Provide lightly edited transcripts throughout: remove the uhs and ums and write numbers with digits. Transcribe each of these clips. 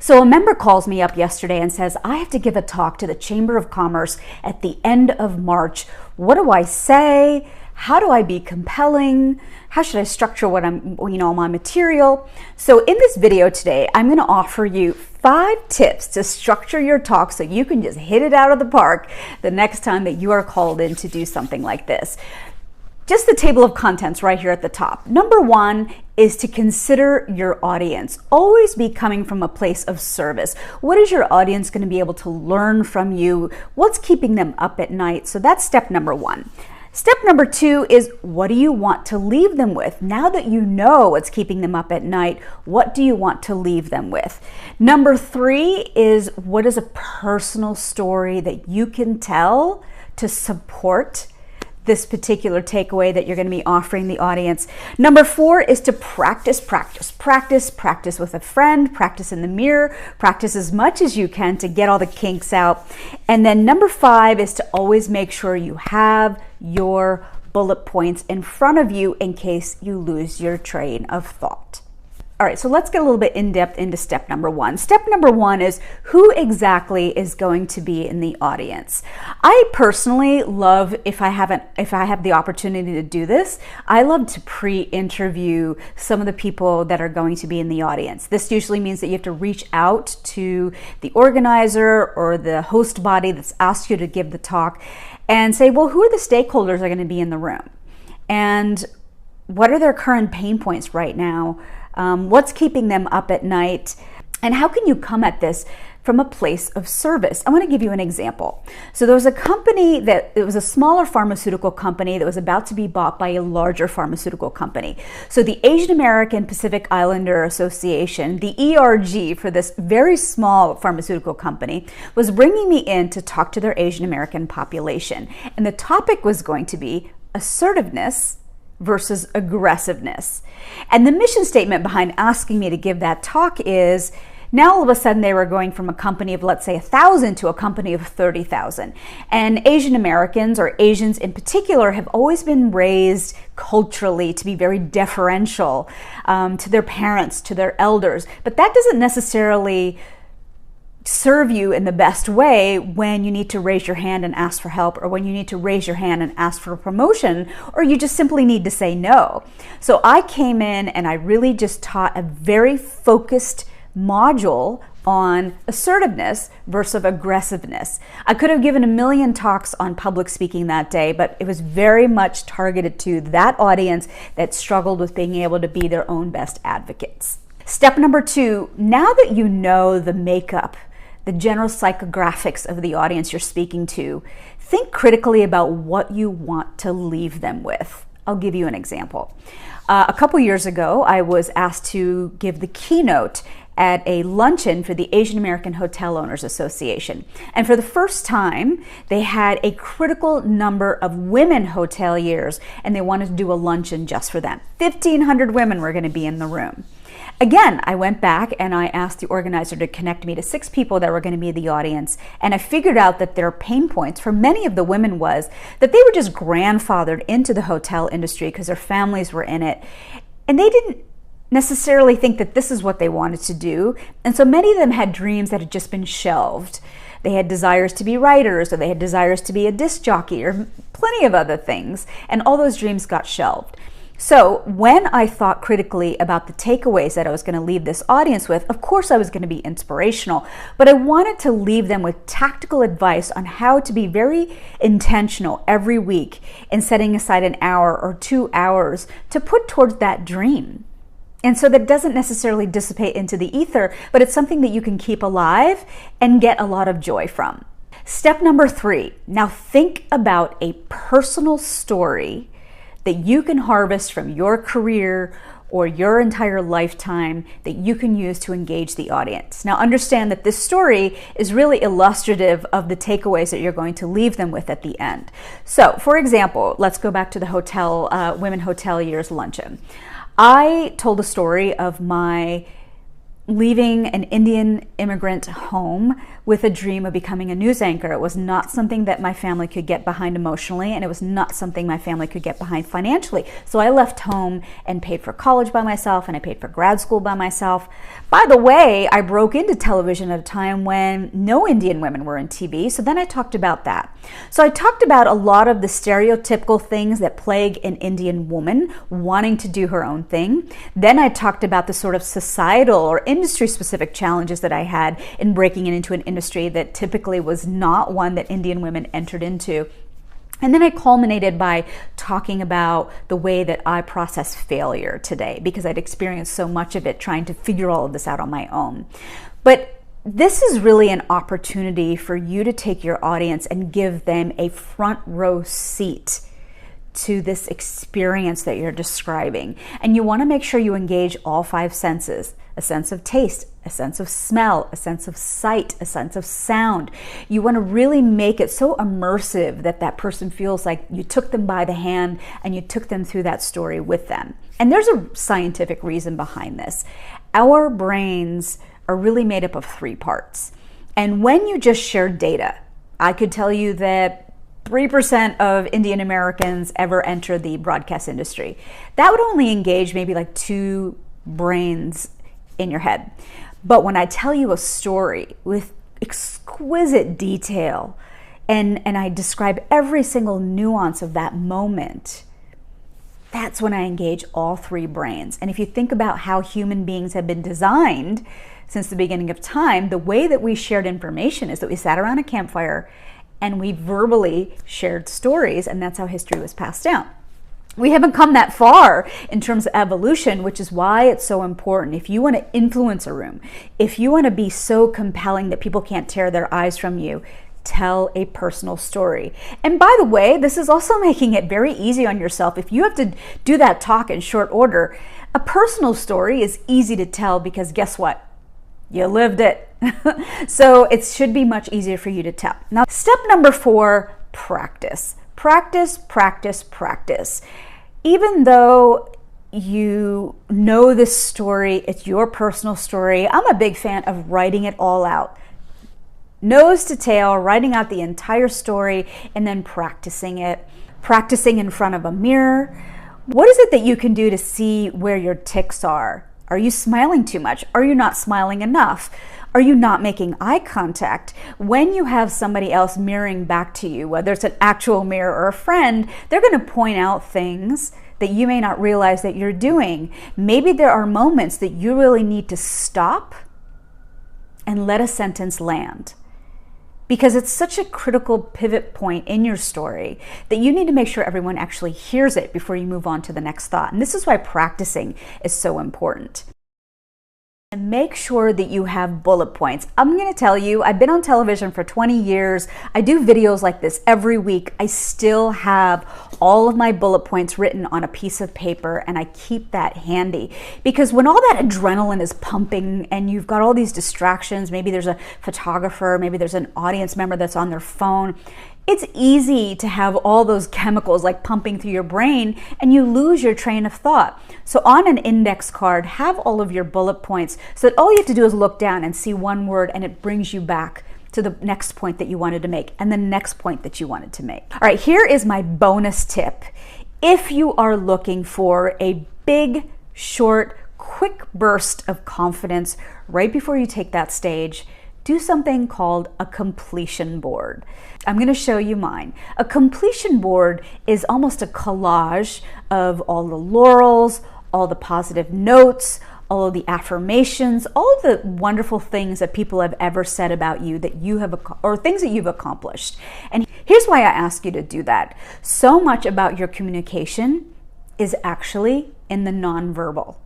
So a member calls me up yesterday and says, I have to give a talk to the Chamber of Commerce at the end of March. What do I say? How do I be compelling? How should I structure what my material? So in this video today, I'm going to offer you 5 tips to structure your talk so you can just hit it out of the park the next time that you are called in to do something like this. Just the table of contents right here at the top. Number 1 is to consider your audience. Always be coming from a place of service. What is your audience going to be able to learn from you? What's keeping them up at night? So that's step number 1. Step number 2 is, what do you want to leave them with? Now that you know what's keeping them up at night, what do you want to leave them with? Number 3 is, what is a personal story that you can tell to support this particular takeaway that you're going to be offering the audience? Number 4 is to practice with a friend, practice in the mirror, practice as much as you can to get all the kinks out. And then number 5 is to always make sure you have your bullet points in front of you in case you lose your train of thought. All right, so let's get a little bit in depth into step number 1. Step number 1 is, who exactly is going to be in the audience? I personally love, if I have the opportunity to do this, I love to pre-interview some of the people that are going to be in the audience. This usually means that you have to reach out to the organizer or the host body that's asked you to give the talk and say, well, who are the stakeholders that are going to be in the room? And what are their current pain points right now? What's keeping them up at night? And how can you come at this from a place of service? I want to give you an example. So there was a company it was a smaller pharmaceutical company that was about to be bought by a larger pharmaceutical company. So the Asian American Pacific Islander Association, the ERG for this very small pharmaceutical company, was bringing me in to talk to their Asian American population. And the topic was going to be assertiveness versus aggressiveness. And the mission statement behind asking me to give that talk is, now all of a sudden they were going from a company of, let's say, 1,000 to a company of 30,000. And Asian Americans, or Asians in particular, have always been raised culturally to be very deferential to their parents, to their elders. But that doesn't necessarily serve you in the best way when you need to raise your hand and ask for help, or when you need to raise your hand and ask for a promotion, or you just simply need to say no. So I came in and I really just taught a very focused module on assertiveness versus aggressiveness. I could have given a million talks on public speaking that day, but it was very much targeted to that audience that struggled with being able to be their own best advocates. Step number 2, now that you know the makeup, the general psychographics of the audience you're speaking to, think critically about what you want to leave them with. I'll give you an example. A couple years ago, I was asked to give the keynote at a luncheon for the Asian American Hotel Owners Association. And for the first time, they had a critical number of women hoteliers, and they wanted to do a luncheon just for them. 1,500 women were going to be in the room. Again, I went back and I asked the organizer to connect me to 6 people that were going to be in the audience, and I figured out that their pain points for many of the women was that they were just grandfathered into the hotel industry because their families were in it, and they didn't necessarily think that this is what they wanted to do, and so many of them had dreams that had just been shelved. They had desires to be writers, or they had desires to be a disc jockey, or plenty of other things, and all those dreams got shelved. So when I thought critically about the takeaways that I was going to leave this audience with, of course I was going to be inspirational, but I wanted to leave them with tactical advice on how to be very intentional every week in setting aside an hour or 2 hours to put towards that dream. And so that doesn't necessarily dissipate into the ether, but it's something that you can keep alive and get a lot of joy from. Step number 3, now think about a personal story that you can harvest from your career or your entire lifetime that you can use to engage the audience. Now understand that this story is really illustrative of the takeaways that you're going to leave them with at the end. So for example, let's go back to the women hoteliers luncheon. I told a story of my leaving an Indian immigrant home with a dream of becoming a news anchor. It was not something that my family could get behind emotionally, and it was not something my family could get behind financially. So I left home and paid for college by myself, and I paid for grad school by myself. By the way, I broke into television at a time when no Indian women were in TV, so then I talked about that. So I talked about a lot of the stereotypical things that plague an Indian woman wanting to do her own thing. Then I talked about the sort of societal or industry-specific challenges that I had in breaking into an industry that typically was not one that Indian women entered into. And then I culminated by talking about the way that I process failure today, because I'd experienced so much of it trying to figure all of this out on my own. But this is really an opportunity for you to take your audience and give them a front row seat to this experience that you're describing. And you want to make sure you engage all 5 senses: a sense of taste, a sense of smell, a sense of sight, a sense of sound. You want to really make it so immersive that that person feels like you took them by the hand and you took them through that story with them. And there's a scientific reason behind this. Our brains are really made up of 3 parts. And when you just share data, I could tell you that 3% of Indian Americans ever enter the broadcast industry. That would only engage maybe like 2 brains in your head. But when I tell you a story with exquisite detail and I describe every single nuance of that moment, that's when I engage all 3 brains. And if you think about how human beings have been designed since the beginning of time, the way that we shared information is that we sat around a campfire and we verbally shared stories, and that's how history was passed down. We haven't come that far in terms of evolution, which is why it's so important. If you want to influence a room, if you want to be so compelling that people can't tear their eyes from you, tell a personal story. And by the way, this is also making it very easy on yourself. If you have to do that talk in short order, a personal story is easy to tell because guess what? You lived it. So it should be much easier for you to tell. Now, step number 4, practice. Practice, practice, practice. Even though you know this story, it's your personal story, I'm a big fan of writing it all out. Nose to tail, writing out the entire story and then practicing it. Practicing in front of a mirror. What is it that you can do to see where your tics are? Are you smiling too much? Are you not smiling enough? Are you not making eye contact? When you have somebody else mirroring back to you, whether it's an actual mirror or a friend, they're going to point out things that you may not realize that you're doing. Maybe there are moments that you really need to stop and let a sentence land, because it's such a critical pivot point in your story that you need to make sure everyone actually hears it before you move on to the next thought. And this is why practicing is so important. And make sure that you have bullet points. I'm going to tell you, I've been on television for 20 years. I do videos like this every week. I still have all of my bullet points written on a piece of paper, and I keep that handy because when all that adrenaline is pumping and you've got all these distractions, maybe there's a photographer, maybe there's an audience member that's on their phone, it's easy to have all those chemicals like pumping through your brain and you lose your train of thought. So on an index card, have all of your bullet points so that all you have to do is look down and see one word and it brings you back to the next point that you wanted to make and the next point that you wanted to make. All right, here is my bonus tip. If you are looking for a big, short, quick burst of confidence right before you take that stage, do something called a completion board. I'm going to show you mine. A completion board is almost a collage of all the laurels, all the positive notes, all of the affirmations, all of the wonderful things that people have ever said about you that you have, or things that you've accomplished. And here's why I ask you to do that. So much about your communication is actually in the nonverbal.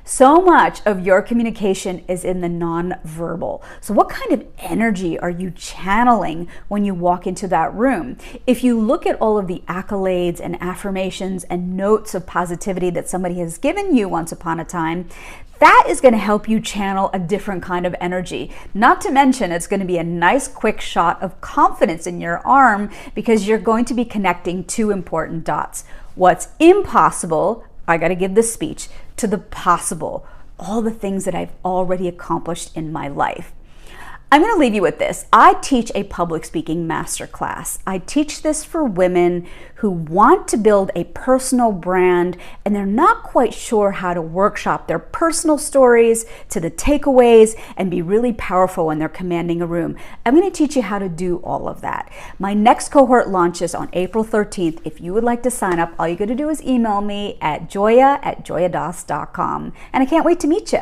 So much of your communication is in the nonverbal. So what kind of energy are you channeling when you walk into that room? If you look at all of the accolades and affirmations and notes of positivity that somebody has given you once upon a time, that is going to help you channel a different kind of energy. Not to mention, it's going to be a nice quick shot of confidence in your arm because you're going to be connecting 2 important dots. What's impossible, I got to give this speech, to the possible. all the things that I've already accomplished in my life. I'm going to leave you with this. I teach a public speaking masterclass. I teach this for women who want to build a personal brand and they're not quite sure how to workshop their personal stories to the takeaways and be really powerful when they're commanding a room. I'm going to teach you how to do all of that. My next cohort launches on April 13th. If you would like to sign up, all you got to do is email me at joya@joyadas.com. And I can't wait to meet you.